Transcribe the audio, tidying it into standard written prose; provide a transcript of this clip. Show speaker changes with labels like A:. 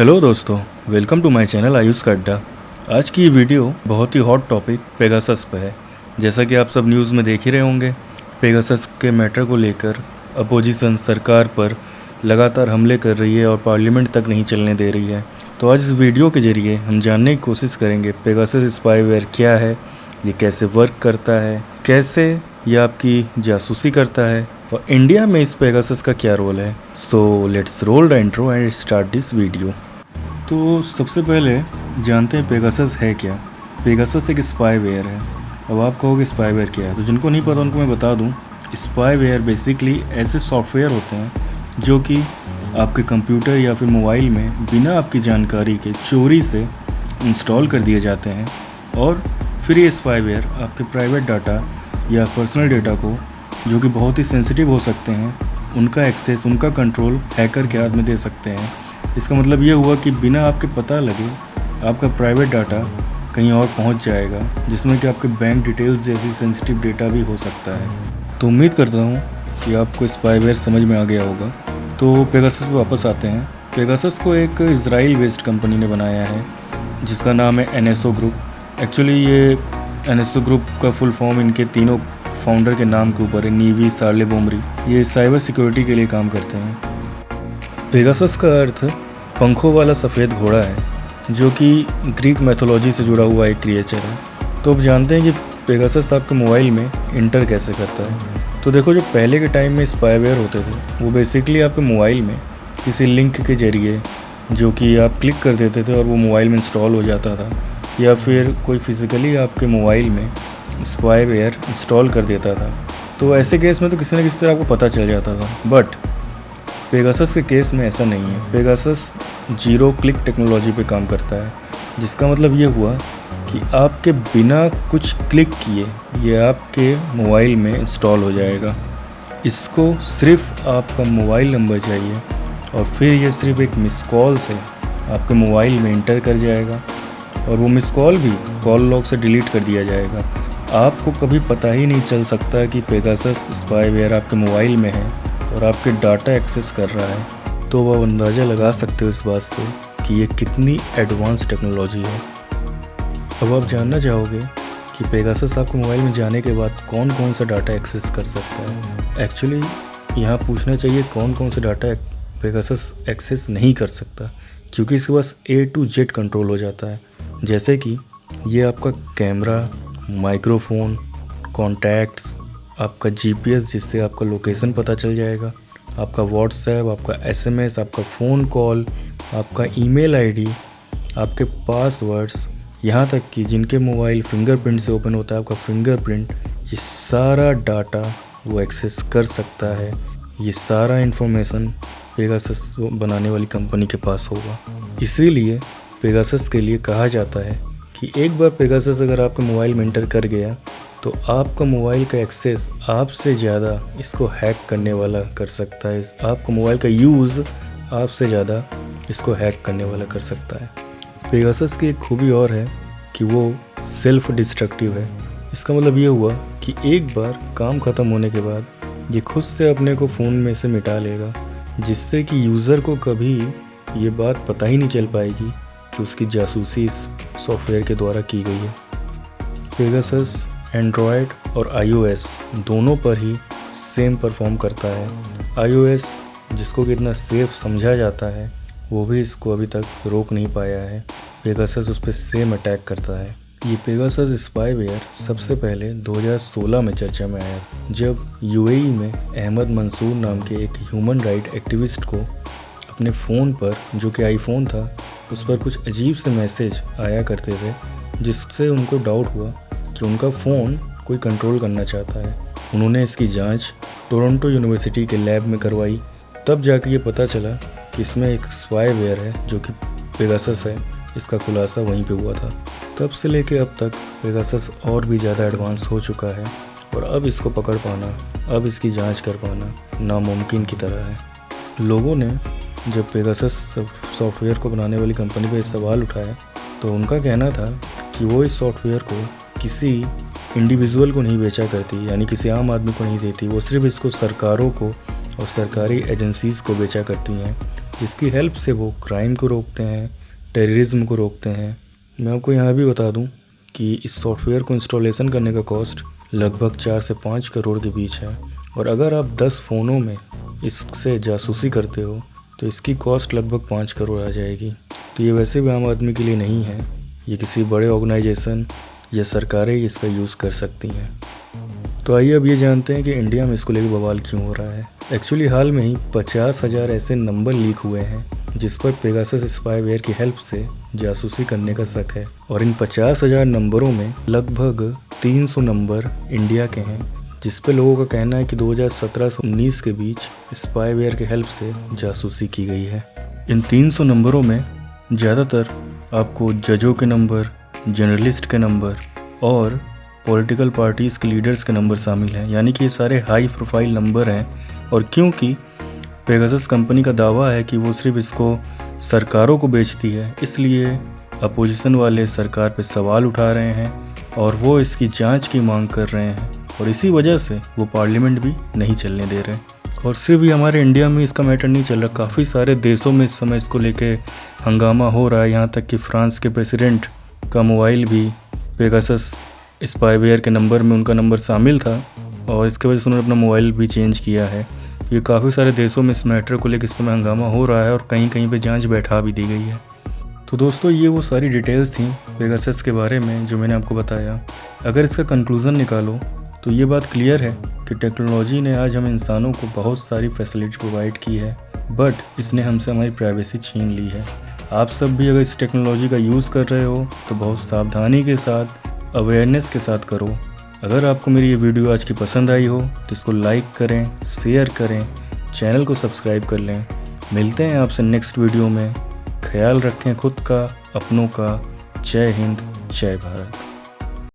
A: Hello दोस्तों, welcome to my channel Ayush का अड्डा। आज की ये वीडियो बहुत ही हॉट टॉपिक पेगासस पे है। जैसा कि आप सब न्यूज़ में देख ही रहे होंगे, पेगासस के मैटर को लेकर अपोजिशन सरकार पर लगातार हमले कर रही है और पार्लियामेंट तक नहीं चलने दे रही है। तो आज इस वीडियो के ज़रिए हम जानने की कोशिश करेंगे पेगासस स्पाईवेयर क्या है, ये कैसे वर्क करता है, कैसे ये आपकी जासूसी करता है और इंडिया में इस पेगासस का क्या रोल है। So let's roll the intro and start this video. तो सबसे पहले जानते हैं पेगासस है क्या। पेगासस एक स्पाईवेयर है। अब आप कहोगे स्पाईवेयर क्या है, तो जिनको नहीं पता उनको मैं बता दूं, स्पाईवेयर बेसिकली ऐसे सॉफ्टवेयर होते हैं जो कि आपके कंप्यूटर या फिर मोबाइल में बिना आपकी जानकारी के चोरी से इंस्टॉल कर दिए जाते हैं और फिर ये स्पाईवेयर आपके प्राइवेट डाटा या पर्सनल डेटा को, जो कि बहुत ही सेंसिटिव हो सकते हैं, उनका एक्सेस, उनका कंट्रोल हैकर के हाथ में दे सकते हैं। इसका मतलब ये हुआ कि बिना आपके पता लगे आपका प्राइवेट डाटा कहीं और पहुंच जाएगा, जिसमें कि आपके बैंक डिटेल्स जैसी सेंसिटिव डेटा भी हो सकता है। तो उम्मीद करता हूँ कि आपको स्पाईवेयर समझ में आ गया होगा। तो पेगासस पे वापस आते हैं। पेगासस को एक इजराइल बेस्ड कंपनी ने बनाया है जिसका नाम है एनएसओ ग्रुप। एक्चुअली ये एनएसओ ग्रुप का फुल फॉर्म इनके तीनों फाउंडर के नाम के ऊपर है, नीवी, सार्ले, बोमरी। ये साइबर सिक्योरिटी के लिए काम करते हैं। पेगासस का अर्थ पंखों वाला सफ़ेद घोड़ा है, जो कि ग्रीक मैथोलॉजी से जुड़ा हुआ एक क्रिएचर है। तो अब जानते हैं कि पेगासस आपके मोबाइल में इंटर कैसे करता है। तो देखो, जो पहले के टाइम में स्पाईवेयर होते थे वो बेसिकली आपके मोबाइल में किसी लिंक के ज़रिए, जो कि आप क्लिक कर देते थे और वो मोबाइल में इंस्टॉल हो जाता था, या फिर कोई फिज़िकली आपके मोबाइल में स्पाईवेयर इंस्टॉल कर देता था। तो ऐसे केस में तो किसी न किसी तरह आपको पता चल जाता था। बट पेगासस के केस में ऐसा नहीं है। पेगासस जीरो क्लिक टेक्नोलॉजी पे काम करता है, जिसका मतलब ये हुआ कि आपके बिना कुछ क्लिक किए ये आपके मोबाइल में इंस्टॉल हो जाएगा। इसको सिर्फ आपका मोबाइल नंबर चाहिए और फिर ये सिर्फ एक मिस कॉल से आपके मोबाइल में इंटर कर जाएगा और वो मिस कॉल भी कॉल लॉग से डिलीट कर दिया जाएगा। आपको कभी पता ही नहीं चल सकता कि पेगासस स्पाईवेयर आपके मोबाइल में है और आपके डाटा एक्सेस कर रहा है। तो वह अंदाज़ा लगा सकते हो इस बात से कि ये कितनी एडवांस टेक्नोलॉजी है। अब आप जानना चाहोगे कि पेगासस आपके मोबाइल में जाने के बाद कौन कौन सा डाटा एक्सेस कर सकता है। एक्चुअली यहाँ पूछना चाहिए कौन कौन सा डाटा पेगासस एक्सेस नहीं कर सकता, क्योंकि इसके पास A to Z कंट्रोल हो जाता है। जैसे कि ये आपका कैमरा, माइक्रोफोन, कॉन्टैक्ट्स, आपका GPS जिससे आपका लोकेशन पता चल जाएगा, आपका व्हाट्सएप, आपका SMS, आपका फ़ोन कॉल, आपका ईमेल आईडी, आपके पासवर्ड्स, यहाँ तक कि जिनके मोबाइल फिंगरप्रिंट से ओपन होता है, आपका फिंगरप्रिंट, ये सारा डाटा वो एक्सेस कर सकता है। ये सारा इन्फॉर्मेशन पेगासस बनाने वाली कंपनी के पास होगा। इसीलिए पेगासस के लिए कहा जाता है कि एक बार पेगासस अगर आपके मोबाइल में एंटर कर गया तो आपका मोबाइल का एक्सेस आपसे ज़्यादा इसको हैक करने वाला कर सकता है। आपका मोबाइल का यूज़ आपसे ज़्यादा इसको हैक करने वाला कर सकता है। पेगासस की एक खूबी और है कि वो सेल्फ डिस्ट्रक्टिव है। इसका मतलब ये हुआ कि एक बार काम ख़त्म होने के बाद ये खुद से अपने को फ़ोन में से मिटा लेगा, जिससे कि यूज़र को कभी ये बात पता ही नहीं चल पाएगी कि उसकी जासूसी इस सॉफ्टवेयर के द्वारा की गई है। पेगासस एंड्रॉयड और iOS दोनों पर ही सेम परफॉर्म करता है। iOS जिसको कि इतना सेफ समझा जाता है, वो भी इसको अभी तक रोक नहीं पाया है। पेगासस उस पर सेम अटैक करता है। ये पेगासस स्पाईवेयर सबसे पहले 2016 में चर्चा में आया, जब UAE में अहमद मंसूर नाम के एक ह्यूमन राइट एक्टिविस्ट को अपने फ़ोन पर, जो कि आईफोन था, उस पर कुछ अजीब से मैसेज आया करते थे, जिससे उनको डाउट हुआ कि उनका फ़ोन कोई कंट्रोल करना चाहता है। उन्होंने इसकी जांच टोरंटो यूनिवर्सिटी के लैब में करवाई। तब जाकर ये पता चला कि इसमें एक स्पाईवेयर है जो कि पेगासस है। इसका खुलासा वहीं पे हुआ था। तब से लेके अब तक पेगासस और भी ज़्यादा एडवांस हो चुका है और अब इसको पकड़ पाना, अब इसकी जांच कर पाना नामुमकिन की तरह है। लोगों ने जब पेगासस सॉफ्टवेयर को बनाने वाली कंपनी पे सवाल उठाया तो उनका कहना था कि वो इस सॉफ्टवेयर को किसी इंडिविजुअल को नहीं बेचा करती, यानी किसी आम आदमी को नहीं देती। वो सिर्फ इसको सरकारों को और सरकारी एजेंसीज़ को बेचा करती हैं, जिसकी हेल्प से वो क्राइम को रोकते हैं, टेररिज्म को रोकते हैं। मैं आपको यहाँ भी बता दूँ कि इस सॉफ्टवेयर को इंस्टॉलेशन करने का कॉस्ट लगभग 4 से 5 करोड़ के बीच है, और अगर आप 10 फ़ोनों में इससे जासूसी करते हो तो इसकी कॉस्ट लगभग 5 करोड़ आ जाएगी। तो ये वैसे भी आम आदमी के लिए नहीं है, ये किसी बड़े ऑर्गेनाइजेशन या सरकारें इसका यूज़ कर सकती हैं। तो आइए अब ये जानते हैं कि इंडिया में इसको लेकर बवाल क्यों हो रहा है। एक्चुअली हाल में ही 50,000 ऐसे नंबर लीक हुए हैं जिस पर पेगासस स्पाईवेयर की हेल्प से जासूसी करने का शक है, और इन 50,000 नंबरों में लगभग 300 नंबर इंडिया के हैं, जिस पे लोगों का कहना है कि 2017 से 19 के बीच स्पाईवेयर के हेल्प से जासूसी की गई है। इन 300 नंबरों में ज़्यादातर आपको जजों के नंबर, जर्नलिस्ट के नंबर और पॉलिटिकल पार्टीज़ के लीडर्स के नंबर शामिल हैं, यानी कि ये सारे हाई प्रोफाइल नंबर हैं। और क्योंकि पेगासस कंपनी का दावा है कि वो सिर्फ इसको सरकारों को बेचती है, इसलिए अपोजिशन वाले सरकार पे सवाल उठा रहे हैं और वो इसकी जांच की मांग कर रहे हैं, और इसी वजह से वो पार्लियामेंट भी नहीं चलने दे रहे। और सिर्फ ही हमारे इंडिया में इसका मैटर नहीं चल रहा, काफ़ी सारे देशों में इस समय इसको लेके हंगामा हो रहा है। यहाँ तक कि फ्रांस के प्रेसिडेंट का मोबाइल भी पेगासस स्पाईवेयर के नंबर में उनका नंबर शामिल था, और इसके वजह से उन्होंने अपना मोबाइल भी चेंज किया है। ये काफ़ी सारे देशों में इस मैटर को लेकर इस समय हंगामा हो रहा है, और कहीं कहीं पे जांच बैठा भी दी गई है। तो दोस्तों, ये वो सारी डिटेल्स थी पेगासस के बारे में जो मैंने आपको बताया। अगर इसका कंक्लूज़न निकालो तो ये बात क्लियर है कि टेक्नोलॉजी ने आज हम इंसानों को बहुत सारी फैसिलिटी प्रोवाइड की है, बट इसने हमसे हमारी प्राइवेसी छीन ली है। आप सब भी अगर इस टेक्नोलॉजी का यूज़ कर रहे हो तो बहुत सावधानी के साथ, अवेयरनेस के साथ करो। अगर आपको मेरी ये वीडियो आज की पसंद आई हो तो इसको लाइक करें, शेयर करें, चैनल को सब्सक्राइब कर लें। मिलते हैं आपसे नेक्स्ट वीडियो में। ख्याल रखें खुद का, अपनों का। जय हिंद, जय भारत।